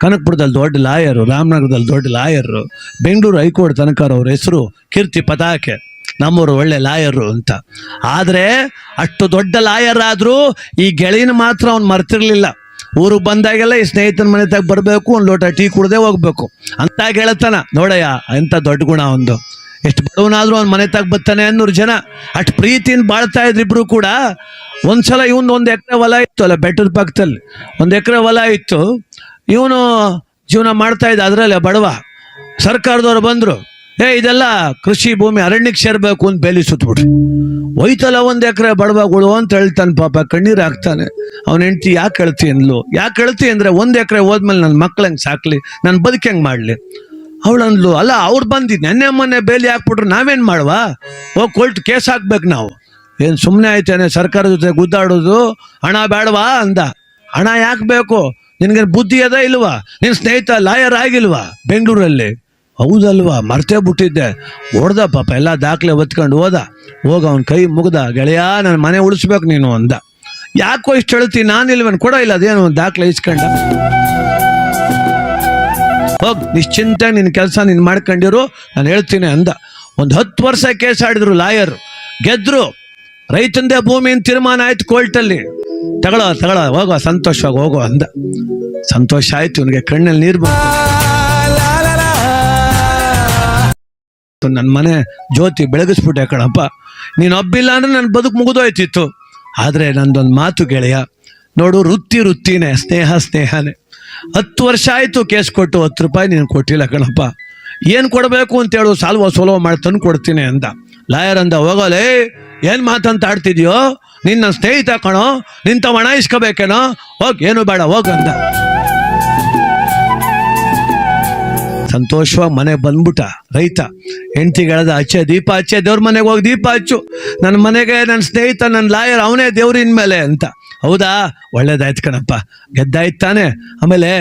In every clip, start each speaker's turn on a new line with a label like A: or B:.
A: ಕನಕಪುರದಲ್ಲಿ ದೊಡ್ಡ ಲಾಯರು, ರಾಮನಗರದಲ್ಲಿ ದೊಡ್ಡ ಲಾಯರು, ಬೆಂಗಳೂರು ಹೈಕೋರ್ಟ್ ತನಕ ಅವ್ರ ಹೆಸರು ಕೀರ್ತಿ ಪತಾಕೆ, ನಮ್ಮವರು ಒಳ್ಳೆ ಲಾಯರು ಅಂತ. ಆದರೆ ಅಷ್ಟು ದೊಡ್ಡ ಲಾಯರ್ ಆದರೂ ಈ ಗೆಳೆಯನ ಮಾತ್ರ ಅವ್ನು ಮರ್ತಿರ್ಲಿಲ್ಲ. ಊರಿಗೆ ಬಂದಾಗೆಲ್ಲ ಈ ಸ್ನೇಹಿತನ ಮನೆ ತಾಗ ಬರಬೇಕು, ಒಂದು ಲೋಟ ಟೀ ಕುಡ್ದೇ ಹೋಗ್ಬೇಕು ಅಂತ ಗೆಳತನ. ನೋಡಯ್ಯ ಎಂಥ ದೊಡ್ಡ ಗುಣ ಒಂದು. ಎಷ್ಟು ಬಡವನಾದ್ರೂ ಅವ್ನ ಮನೆ ತಾಗ ಬರ್ತಾನೆ ಅನ್ನೋರು ಜನ ಅಷ್ಟು ಪ್ರೀತಿಯಿಂದ ಬಾಳ್ತಾ ಇದ್ರು ಇಬ್ರು ಕೂಡ. ಒಂದ್ಸಲ ಇವನು 1 ಎಕರೆ ಹೊಲ ಇತ್ತು ಅಲ್ಲ, ಬೆಟ್ಟದ ಪಕ್ಕದಲ್ಲಿ 1 ಎಕರೆ ಹೊಲ ಇತ್ತು. ಇವನು ಜೀವನ ಮಾಡ್ತಾ ಇದ್ದ, ಅದರಲ್ಲೇ ಬಡವ. ಸರ್ಕಾರದವ್ರು ಬಂದರು, ಇದೆಲ್ಲ ಕೃಷಿ ಭೂಮಿ, ಅರಣ್ಯಕ್ಕೆ ಸೇರ್ಬೇಕು ಅಂತ ಬೇಲಿ ಸುತ್ತಬಿಟ್ರು. ಹೋಯ್ತಲ್ಲ 1 ಎಕರೆ ಬಡವಗಳು ಅಂತ ಹೇಳ್ತಾನೆ. ಪಾಪ ಕಣ್ಣೀರು ಹಾಕ್ತಾನೆ. ಅವನ ಹೆಂಡ್ತಿ ಯಾಕೆ ಹೇಳ್ತಿ ಅಂದ್ಲು. ಯಾಕೆ ಹೇಳ್ತಿ ಅಂದರೆ 1 ಎಕರೆ ಹೋದ್ಮೇಲೆ ನನ್ನ ಮಕ್ಳು ಹೆಂಗೆ ಸಾಕ್ಲಿ, ನಾನು ಬದುಕಿ ಹೆಂಗೆ ಮಾಡಲಿ. ಅವಳಂದ್ಲು, ಅಲ್ಲ ಅವ್ರು ಬಂದಿದ್ದು ನೆನ್ನೆ ಮೊನ್ನೆ ಬೇಲಿ ಹಾಕ್ಬಿಟ್ರು ನಾವೇನು ಮಾಡುವ, ಹೋಗಿ ಕೋರ್ಟ್ ಕೇಸ್ ಹಾಕ್ಬೇಕು ನಾವು. ಏನು ಸುಮ್ಮನೆ ಆಯ್ತೇನೆ ಸರ್ಕಾರದ ಜೊತೆ ಗುದ್ದಾಡೋದು, ಹಣ ಬೇಡವಾ ಅಂದ. ಹಣ ಯಾಕೆ ಬೇಕು, ನಿನಗೇನು ಬುದ್ಧಿ ಅದ ಇಲ್ವಾ, ನಿನ್ನ ಸ್ನೇಹಿತ ಲಾಯರ್ ಆಗಿಲ್ವಾ ಬೆಂಗಳೂರಲ್ಲಿ? ಹೌದಲ್ವಾ, ಮರ್ತೇ ಬಿಟ್ಟಿದ್ದೆ. ಹೊಡ್ದ ಪಾಪ, ಎಲ್ಲ ದಾಖಲೆ ಒತ್ಕೊಂಡು ಹೋದ. ಅವನ ಕೈ ಮುಗ್ದ, ಗೆಳೆಯ ನನ್ನ ಮನೆ ಉಳಿಸ್ಬೇಕು ನೀನು ಅಂದ. ಯಾಕೋ ಇಷ್ಟು ಹೇಳ್ತೀನಿ, ನಾನಿಲ್ವೇನು ಕೊಡೋ ಇಲ್ಲ, ಅದೇನು ದಾಖಲೆ ಇಸ್ಕೊಂಡ. ಹೋಗ್ ನಿಶ್ಚಿಂತೆ ನಿನ್ನ ಕೆಲಸ ನೀನು ಮಾಡ್ಕೊಂಡಿರು, ನಾನು ಹೇಳ್ತೀನಿ ಅಂದ. ಒಂದು 10 ವರ್ಷ ಕೇಸ್ ಆಡಿದ್ರು ಲಾಯರ್, ಗೆದ್ರು. ರೈತಂದೇ ಭೂಮಿ ಅಂತ ತೀರ್ಮಾನ ಆಯ್ತು ಕೋರ್ಟಲ್ಲಿ. ತಗೊಳ್ಳೋ ಹೋಗೋ, ಸಂತೋಷವಾಗಿ ಹೋಗೋ ಅಂದ. ಸಂತೋಷ ಆಯ್ತು, ಇವನಿಗೆ ಕಣ್ಣಲ್ಲಿ ನೀರು ಬಂತು. ನನ್ನ ಮನೆ ಜ್ಯೋತಿ ಬೆಳಗಿಸ್ಬಿಟ್ಟೆ ಕಣಪ್ಪ, ನೀನು ಒಬ್ಬಿಲ್ಲ ಅಂದ್ರೆ ನನ್ನ ಬದುಕು ಮುಗಿದೋಯ್ತಿತ್ತು. ಆದರೆ ನಂದೊಂದು ಮಾತು ಗೆಳೆಯ, ನೋಡು ವೃತ್ತಿನೇ, ಸ್ನೇಹನೇ. 10 ವರ್ಷ ಆಯಿತು ಕೇಸ್ ಕೊಟ್ಟು, 10 ರೂಪಾಯಿ ನೀನು ಕೊಟ್ಟಿಲ್ಲ ಕಣಪ್ಪ. ಏನು ಕೊಡಬೇಕು ಅಂತೇಳು, ಸೋಲೋ ಮಾಡಿ ತಂದು ಕೊಡ್ತೀನಿ ಅಂದ. ಲಾಯರ್ ಅಂದ, ಹೋಗೋಲೇ ಏನು ಮಾತಂತ ಆಡ್ತಿದ್ಯೋ, ನಿನ್ನ ಸ್ನೇಹಿತ ಕಣೋ, ನಿಂತ ಹಣ ಇಸ್ಕೋಬೇಕೇನೋ, ಹೋಗ್ ಏನು ಬೇಡ ಹೋಗಂದ. ಸಂತೋಷವಾಗಿ ಮನೆಗೆ ಬಂದ್ಬಿಟ್ಟ ರೈತ. ಹೆಂಡ್ತಿಗಳದ ಹಚ್ಚೆ ದೀಪ ಹಚ್ಚೆ, ದೇವ್ರ ಮನೆಗೆ ಹೋಗಿ ದೀಪ ಹಚ್ಚು, ನನ್ನ ಮನೆಗೆ ನನ್ನ ಸ್ನೇಹಿತ ನನ್ನ ಲಾಯರ್ ಅವನೇ ದೇವ್ರಿನ ಮೇಲೆ ಅಂತ. ಹೌದಾ, ಒಳ್ಳೇದಾಯ್ತು ಕಣಪ್ಪ, ಗೆದ್ದಾಯ್ತು ತಾನೆ. ಆಮೇಲೆ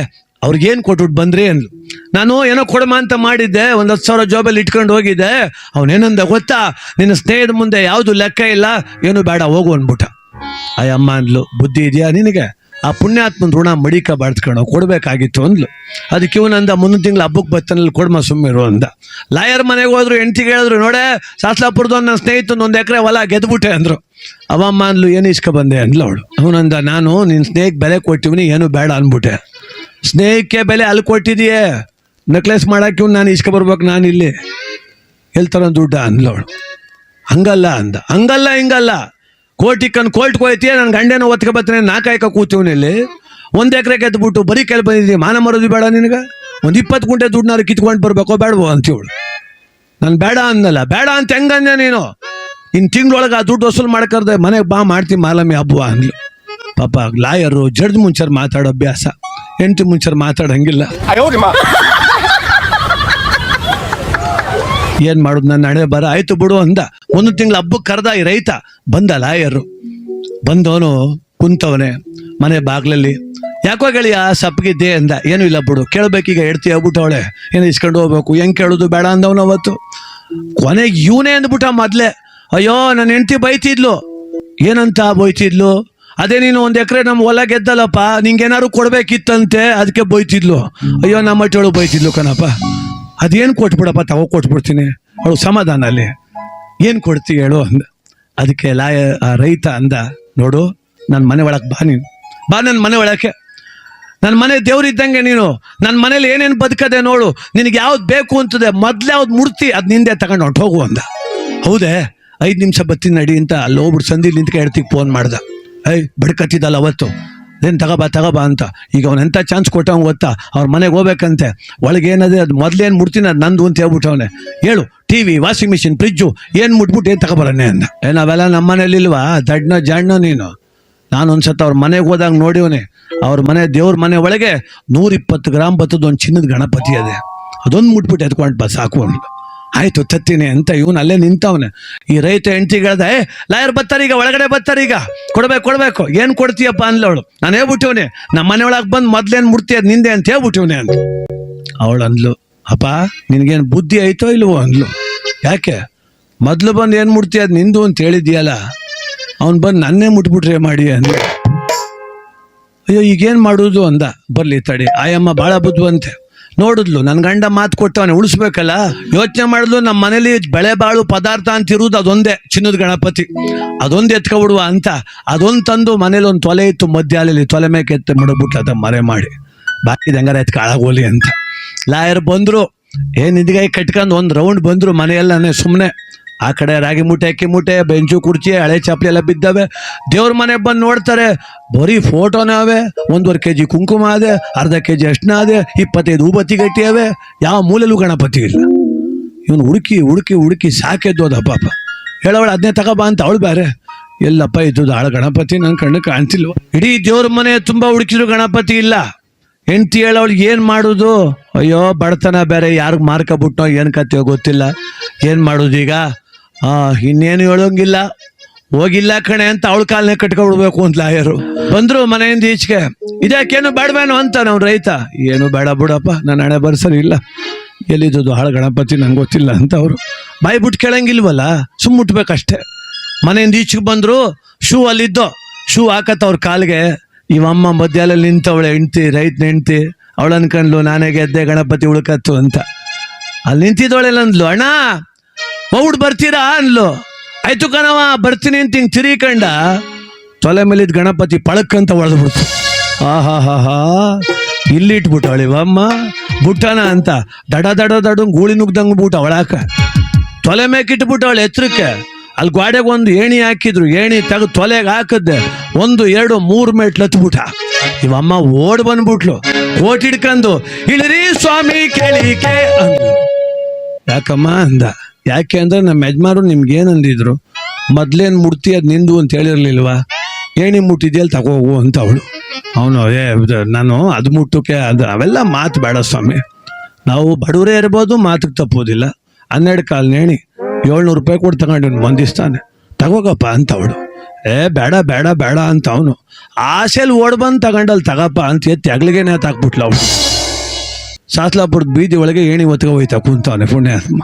A: ಅವ್ರಿಗೇನು ಕೊಟ್ಬಿಟ್ಟು ಬಂದ್ರಿ ಅಂದ್ಲು. ನಾನು ಏನೋ ಕೊಡಮ ಅಂತ ಮಾಡಿದ್ದೆ, 10,000 ಜೋಬಲ್ಲಿ ಇಟ್ಕೊಂಡು ಹೋಗಿದ್ದೆ. ಅವನೇನಂದ ಗೊತ್ತಾ, ನಿನ್ನ ಸ್ನೇಹಿತ ಮುಂದೆ ಯಾವುದು ಲೆಕ್ಕ ಇಲ್ಲ, ಏನು ಬೇಡ ಹೋಗು ಅಂದ್ಬಿಟ್ಟ. ಅಯ್ಯಮ್ಮ ಅಂದ್ಲು, ಬುದ್ಧಿ ಇದೆಯಾ ನಿನಗೆ, ಆ ಪುಣ್ಯಾತ್ಮನ ಋಣ ಮಡಿಕ ಬಾಡ್ಸ್ಕೊಂಡು ಕೊಡಬೇಕಾಗಿತ್ತು ಅಂದ್ಲು. ಅದಕ್ಕೆ ಇವನಂದ, ಮುಂದಿನ ತಿಂಗಳು ಹಬ್ಬಕ್ಕೆ ಬರ್ತಾನಲ್ಲಿ ಕೊಡ್ಮ ಸುಮ್ಮಿರು ಅಂದ. ಲಾಯರ್ ಮನೆಗೆ ಹೋದ್ರು, ಹೆಂಡ್ತಿಗೆ ಹೇಳಿದ್ರು, ನೋಡೇ ಶಾಸ್ಲಾಪುರದ ನನ್ನ ಸ್ನೇಹಿತನ 1 ಎಕರೆ ಹೊಲ ಗೆದ್ಬಿಟ್ಟೆ ಅಂದರು. ಅವಮ್ಮ ಅಂದ್ಲು, ಏನು ಇಸ್ಕೊ ಬಂದೆ ಅಂದ್ಲು ಅವಳು. ಅವನಂದ, ನಾನು ನಿನ್ನ ಸ್ನೇಹಕ್ಕೆ ಬೆಲೆ ಕೊಟ್ಟಿವ್ನಿ, ಏನು ಬೇಡ ಅಂದ್ಬಿಟ್ಟೆ. ಸ್ನೇಹಕ್ಕೆ ಬೆಲೆ ಅಲ್ಲಿ ಕೊಟ್ಟಿದೆಯೇ, ನೆಕ್ಲೆಸ್ ಮಾಡಕ್ಕೆ ಇವ್ನು ನಾನು ಇಸ್ಕೊ ಬರ್ಬೇಕು, ನಾನು ಇಲ್ಲಿ ಹೇಳ್ತಾರ ದುಡ್ಡ ಅಂದ್ಲವಳು. ಹಂಗಲ್ಲ ಅಂದ. ಹಂಗಲ್ಲ ಹಿಂಗಲ್ಲ, ಕೋರ್ಟ್ಗೆ ಹೋಯ್ತೀಯ, ನನ್ನ ಗಂಡೇನೋ ಒತ್ಕೊ ಬರ್ತಾನೆ, ನಾಕಾಯ್ಕ ಕೂತೀವನಲ್ಲಿ 1 ಎಕರೆ ಗೆದ್ಬಿಟ್ಟು ಬರೀ ಕೆಲ ಬಂದಿದ್ದೀವಿ, ಮಾನ ಮರೋದು ಬೇಡ ನಿನಗೆ, ಒಂದು 20 ಗುಂಟೆ ದುಡ್ಡನ್ನಾರು ಕಿತ್ಕೊಂಡು ಬರ್ಬೇಕೋ ಬೇಡವೋ ಅಂತೀವಳು. ನಾನು ಬೇಡ ಅನ್ನಲ್ಲ. ಬೇಡ ಅಂತ ಹೆಂಗಂದೆ ನೀನು, ಇನ್ನು ತಿಂಗಳೊಳಗೆ ಆ ದುಡ್ಡು ವಸೂಲು ಮಾಡ್ಕರ್ದೆ ಮನೆಗೆ ಬಾ, ಮಾಡ್ತೀವಿ ಮಾಲಮ್ಮಿ ಹಬ್ಬ ಅಂದ್ಲು. ಪಾಪ ಲಾಯರು ಜಡ್ಜ್ ಮುಂಚೆ ಮಾತಾಡೋ ಅಭ್ಯಾಸ, ಹೆಂಡತಿ ಮುಂಚೆ ಮಾತಾಡಂಗಿಲ್ಲ. ಏನು ಮಾಡೋದು, ನನ್ನ ಹಣೆ ಬರ ಆಯ್ತು ಬಿಡು ಅಂದ. 1 ತಿಂಗಳು ಹಬ್ಬಕ್ಕೆ ಕರೆದ ಈ ರೈತ. ಬಂದ ಲಾಯರು, ಬಂದವನು ಕುಂತವನೆ ಮನೆ ಬಾಗ್ಲಲ್ಲಿ. ಯಾಕೋ ಗೆಳೆಯ ಸಪ್ಪಗಿದ್ದೆ ಅಂದ. ಏನೂ ಇಲ್ಲ ಬಿಡು, ಕೇಳಬೇಕೀಗ ಹೆಡ್ತಿ ಆಗ್ಬಿಟ್ಟವಳೆ, ಏನು ಇಸ್ಕೊಂಡು ಹೋಗ್ಬೇಕು, ಹೆಂಗೆ ಕೇಳೋದು ಬೇಡ ಅಂದವನು ಅವತ್ತು. ಕೊನೆಗೆ ಇವನೇ ಅಂದ್ಬಿಟ್ಟ ಮೊದಲೇ, ಅಯ್ಯೋ ನನ್ನ ಹೆಂಡ್ತಿ ಬೈತಿದ್ಲು. ಏನಂತ ಬೈತಿದ್ಲು, ಅದೇ ನೀನು 1 ಎಕರೆ ನಮ್ಮ ಹೊಲ ಗೆದ್ದಲ್ಲಪ್ಪ, ನಿಂಗೇನಾದ್ರು ಕೊಡ್ಬೇಕಿತ್ತಂತೆ, ಅದಕ್ಕೆ ಬೈತಿದ್ಲು. ಅಯ್ಯೋ ನಮ್ಮ ಮಟ್ಟಳು ಬೈತಿದ್ಲು ಕಣಪ್ಪ, ಅದೇನು ಕೊಟ್ಬಿಡಪ್ಪ, ತಗೋ ಕೊಟ್ಬಿಡ್ತೀನಿ. ಅವಳು ಸಮಾಧಾನ ಅಲ್ಲಿ, ಏನು ಕೊಡ್ತೀವಿ ಹೇಳು ಅಂದ. ಅದಕ್ಕೆ ಆ ರೈತ ಅಂದ, ನೋಡು ನನ್ನ ಮನೆ ಒಳಗೆ ಬಾ, ನೀನು ಬಾ ನನ್ನ ಮನೆ ಒಳಕ್ಕೆ. ನನ್ನ ಮನೆ ದೇವ್ರಿದ್ದಂಗೆ ನೀನು, ನನ್ನ ಮನೇಲಿ ಏನೇನು ಬದುಕದೆ ನೋಡು, ನಿನಗೆ ಯಾವ್ದು ಬೇಕು ಅಂತದೆ ಮೊದಲೇ ಯಾವ್ದು ಮುಡ್ತಿ ಅದು ನಿಂದೆ ತಗೊಂಡು ಹೊಂಟು ಹೋಗು ಅಂದ. ಹೌದೇ, 5 ನಿಮಿಷ ಬತ್ತೀನಿ ನಡಿ ಅಂತ ಅಲ್ಲಿ ಹೋಗ್ಬಿಟ್ಟು ಸಂದಿಲ್ ನಿಂತ್ಕೆ ಹೇಳ್ತಿಗೆ ಫೋನ್ ಮಾಡ್ದ. ಬಡ್ಕತ್ತಿದ್ದಲ್ಲ ಅವತ್ತು, ಏನು ತಗೋಬಾ ಅಂತ. ಈಗ ಅವ್ನು ಎಂಥ ಚಾನ್ಸ್ ಕೊಟ್ಟವ್ ಗೊತ್ತಾ, ಅವ್ರ ಮನೆಗೆ ಹೋಗ್ಬೇಕಂತೆ. ಒಳಗೆ ಏನದೆ ಅದು ಮೊದಲೇನು ಮುಡ್ತೀನಿ, ಅದು ನಂದು ಅಂತ ಹೇಳ್ಬಿಟ್ಟವನೆ. ಹೇಳು, TV, ವಾಷಿಂಗ್ ಮಿಷಿನ್, ಫ್ರಿಜ್ಜು ಏನು ಮುಟ್ಬಿಟ್ಟು ಏನು ತಗೊಬರನ್ನೇ ಅಂದ. ನಾವೆಲ್ಲ ನಮ್ಮ ಮನೇಲಿ ಇಲ್ವಾ, ಜಡ್ನ ನೀನು. ನಾನು ಒಂದ್ಸತ ಅವ್ರ ಮನೆಗೆ ಹೋದಾಗ ನೋಡಿವನೆ, ಅವ್ರ ಮನೆ ದೇವ್ರ ಮನೆ ಒಳಗೆ 120 ಗ್ರಾಮ್ ಬತ್ತದ ಒಂದು ಚಿನ್ನದ ಗಣಪತಿ ಅದೇ, ಅದೊಂದು ಮುಟ್ಬಿಟ್ಟು ಎತ್ಕೊಂಡು ಬಾ ಸಾಕು ಅಂದ್ಲು. ಆಯ್ತು ತತ್ತೀನಿ ಅಂತ ಇವನು ಅಲ್ಲೇ ನಿಂತವನೆ. ಈ ರೈತ ಹೆಂಡ್ತಿಗಳ್ದ, ಲಾಯರ್ ಬರ್ತಾರೀಗ, ಒಳಗಡೆ ಬರ್ತಾರೀಗ, ಕೊಡ್ಬೇಕು, ಏನು ಕೊಡ್ತೀಯಪ್ಪ ಅಂದ್ಲವಳು. ನಾನು ಹೇಳ್ಬಿಟ್ಟಿವನೆ, ನಮ್ಮ ಮನೆ ಒಳಗೆ ಬಂದು ಮೊದ್ಲೇನು ಮುಡ್ತೀಯ ನಿಂದೆ ಅಂತ ಹೇಳ್ಬಿಟ್ಟಿವನೆ ಅಂತ. ಅವಳು ಅಂದ್ಲು, ಅಪ್ಪ ನಿನಗೇನು ಬುದ್ಧಿ ಐತೋ ಇಲ್ವೋ ಅಂದ್ಲು. ಯಾಕೆ, ಮೊದಲು ಬಂದು ಏನು ಮುಡ್ತೀಯ ಅದು ನಿಂದು ಅಂತ ಹೇಳಿದ್ಯಲ್ಲ, ಅವ್ನು ಬಂದು ನನ್ನೇ ಮುಟ್ಬಿಟ್ರೆ ಮಾಡಿ ಅಂದ್ಲು. ಅಯ್ಯೋ ಈಗೇನು ಮಾಡೋದು ಅಂದ. ಬರ್ಲಿ ತಡಿ, ಆಯಮ್ಮ ಭಾಳ ಬುದ್ಧಿವಂತೆ. ನೋಡಿದ್ಲು ನನ್ನ ಗಂಡ ಮಾತು ಕೊಟ್ಟವನೆ ಉಳಿಸ್ಬೇಕಲ್ಲ, ಯೋಚನೆ ಮಾಡಿದ್ಲು ನಮ್ಮ ಮನೇಲಿ ಬೆಳೆ ಬಾಳು ಪದಾರ್ಥ ಅಂತ ಇರುವುದು ಅದೊಂದೇ, ಚಿನ್ನದ ಗಣಪತಿ, ಅದೊಂದು ಎತ್ಕೊಬಿಡುವ ಅಂತ ಅದೊಂದು ತಂದು ಮನೇಲಿ ಒಂದು ತೊಲೆ ಇತ್ತು ಮಧ್ಯಾಹ್ನದಲ್ಲಿ, ತೊಲೆ ಮೇಕೆ ಎತ್ತು ಮಡಗ್ಬಿಟ್ಲು ಅದ ಮರೆ ಮಾಡಿ, ಬಾಕಿದ ಹೆಂಗಾರ ಎತ್ತು ಕಾಳಾಗೋಲಿ ಅಂತ. ಲಾಯರ್ ಬಂದರು, ಏನು ಇದ್ಗಾಯಿ ಕಟ್ಕೊಂಡು ಒಂದು ರೌಂಡ್ ಬಂದರು ಮನೆಯಲ್ಲೇ. ಸುಮ್ಮನೆ ಆ ಕಡೆ ರಾಗಿ ಮೂಟೆ ಅಕ್ಕಿ ಮೂಟೆ ಬೆಂಚು ಕುರ್ಚಿ ಹಳೆ ಚಾಪಲಿ ಎಲ್ಲ ಬಿದ್ದಾವೆ. ದೇವ್ರ ಮನೆಗೆ ಬಂದು ನೋಡ್ತಾರೆ, ಬರೀ ಫೋಟೋನೇ ಅವೆ, 1.5 kg ಕುಂಕುಮ ಅದೇ, ಅರ್ಧ kg ಅರ್ಶಿನ ಅದೇ, 25 ಹೂಬತ್ತಿ ಗಟ್ಟಿ ಅವೆ, ಯಾವ ಮೂಲೆಯಲ್ಲೂ ಗಣಪತಿ ಇಲ್ಲ. ಇವನು ಹುಡುಕಿ ಹುಡುಕಿ ಹುಡುಕಿ ಸಾಕೆದ್ದೋದ ಪಾಪ. ಹೇಳವಳು ಅದನ್ನೇ ತಗೋಬಾ ಅಂತ ಅವಳು ಬೇರೆ, ಎಲ್ಲಪ್ಪ ಇದ್ದು ಆಳ ಗಣಪತಿ ನನ್ನ ಕಣ್ಣು ಕಾಣ್ತಿಲ್ವ. ಇಡೀ ದೇವ್ರ ಮನೆ ತುಂಬ ಹುಡುಕಿದ್ರು ಗಣಪತಿ ಇಲ್ಲ. ಹೆಂಡ್ತಿ ಹೇಳವಳಿಗೆ ಏನು ಮಾಡೋದು, ಅಯ್ಯೋ ಬಡತನ ಬೇರೆ, ಯಾರಿಗೆ ಮಾರ್ಕೊಬಿಟ್ಟೋ ಏನು ಕತೆಯೋ ಗೊತ್ತಿಲ್ಲ, ಏನು ಮಾಡೋದು ಈಗ, ಇನ್ನೇನು ಹೇಳೋಂಗಿಲ್ಲ, ಹೋಗಿಲ್ಲ ಕಣೆ ಅಂತ ಅವಳ ಕಾಲನೇ ಕಟ್ಕೊಬಿಡ್ಬೇಕು ಅಂತ ಲಾಯರು. ಬಂದರು ಮನೆಯಿಂದ ಈಚೆಗೆ, ಇದ್ಯಾಕೇನು ಬೇಡವೇನು ಅಂತ ನಾವು ರೈತ, ಏನು ಬೇಡ ಬಿಡಪ್ಪ ನನ್ನ ಹಣೆ ಬರ್ಸರಿ ಇಲ್ಲ, ಎಲ್ಲಿದ್ದು ಹಾಳು ಗಣಪತಿ ನಂಗೆ ಗೊತ್ತಿಲ್ಲ ಅಂತ ಅವರು. ಬಾಯಿ ಬಿಟ್ಟು ಕೇಳಂಗಿಲ್ವಲ್ಲ, ಸುಮ್ಮುಟ್ಬೇಕಷ್ಟೆ. ಮನೆಯಿಂದ ಈಚೆಗೆ ಬಂದರು, ಶೂ ಅಲ್ಲಿದ್ದೋ, ಶೂ ಹಾಕತ್ತ ಅವ್ರ ಕಾಲಿಗೆ. ಇವಮ್ಮ ಮಧ್ಯಾಹ್ನಲ್ಲಿ ನಿಂತವಳೆ ಹೆಂಡ್ತಿ, ರೈತನ ಹೆಂಡ್ತಿ, ಅವಳು ಅನ್ಕೊಂಡ್ಲು ನಾನೇ ಗೆದ್ದೆ ಗಣಪತಿ ಉಳ್ಕತ್ತು ಅಂತ. ಅಲ್ಲಿ ನಿಂತಿದ್ದವಳೆಲ್ಲ ಅಂದ್ಲು, ಅಣ್ಣ ಮೌಡ್ ಬರ್ತೀರಾ ಅನ್ಲು. ಆಯ್ತು ಕಣವ ಬರ್ತೀನಿ ಅಂತ ಹಿಂಗೆ ತಿರಿಕಂಡ ತೊಲೆ ಮೇಲಿದ್ದ ಗಣಪತಿ ಪಳಕ್ಕಂತ ಒಳದ್ಬಿಡ್ತು. ಹಾ ಇಲ್ಲಿ ಇಟ್ಬಿಟ್ಟವಳಿವಮ್ಮ ಬುಟ್ಟನ ಅಂತ ದಡ ದಡ ದಡ ಗೂಳಿ ನುಗ್ದಂಗೆ ಬೂಟ ಅವಳಾಕ ತೊಲೆ ಮೇಕಿಟ್ಬಿಟ್ಟವಳು ಎತ್ತರಕ್ಕೆ. ಅಲ್ಲಿ ಗೋಡೆಗೆ ಒಂದು ಏಣಿ ಹಾಕಿದ್ರು, ಏಣಿ ತೆಗೆದು ತೊಲೆಗೆ ಹಾಕಿದ್ದೆ, 1 2 3 ಮೆಟ್ಲು ಹತ್ಬಿಟ್ಟ. ಇವಮ್ಮ ಓಡ್ ಬಂದ್ಬಿಟ್ಲು, ಕೋಟ್ ಹಿಡ್ಕೊಂಡು, ಇಳಿರಿ ಸ್ವಾಮಿ ಕೇಳಿಕೆ ಅಂದ್ಲು. ಯಾಕಮ್ಮ ಅಂದ. ಯಾಕೆ ಅಂದ್ರೆ ನಮ್ಮ ಯಜಮಾರು ನಿಮ್ಗೇನು ಅಂದಿದ್ರು, ಮೊದ್ಲೇನು ಮುಡ್ತಿ ಅದು ನಿಂದು ಅಂತ ಹೇಳಿರ್ಲಿಲ್ವಾ, ಏಣಿ ಮುಟ್ಟಿದ್ಯಲ್ಲಿ ತಗೋಗು ಅಂತ ಅವಳು. ಅವನು ನಾನು ಅದು ಮುಟ್ಟಕ್ಕೆ ಅದು ಅವೆಲ್ಲ ಮಾತು ಬೇಡ ಸ್ವಾಮಿ, ನಾವು ಬಡವರೇ ಇರ್ಬೋದು, ಮಾತಿಗೆ ತಪ್ಪೋದಿಲ್ಲ. 12 ಕಾಲು ನೇಣಿ 700 ರೂಪಾಯಿ ಕೊಟ್ಟು ತಗೊಂಡು ಬಂದಿಸ್ತಾನೆ, ತಗೋಗಪ್ಪ ಅಂತ ಅವಳು. ಬೇಡ ಬೇಡ ಬೇಡ ಅಂತ ಅವನು ಆಸೆಯಲ್ಲಿ ಓಡ್ ಬಂದು ತಗೊಂಡಲ್ಲಿ ತಗಪ್ಪ ಅಂತ ಎತ್ತಿ ಅಗ್ಲಿಗೆನೆ ತಾಕ್ಬಿಟ್ಲು ಅವಳು. ಸಾಸ್ಲಾಪುರದ ಬೀದಿ ಒಳಗೆ ಏಣಿ ಒತ್ಕೊ ಹೋಯ್ತಾ ಕುಂತವನೆ ಪುಣ್ಯಾತ್ಮ.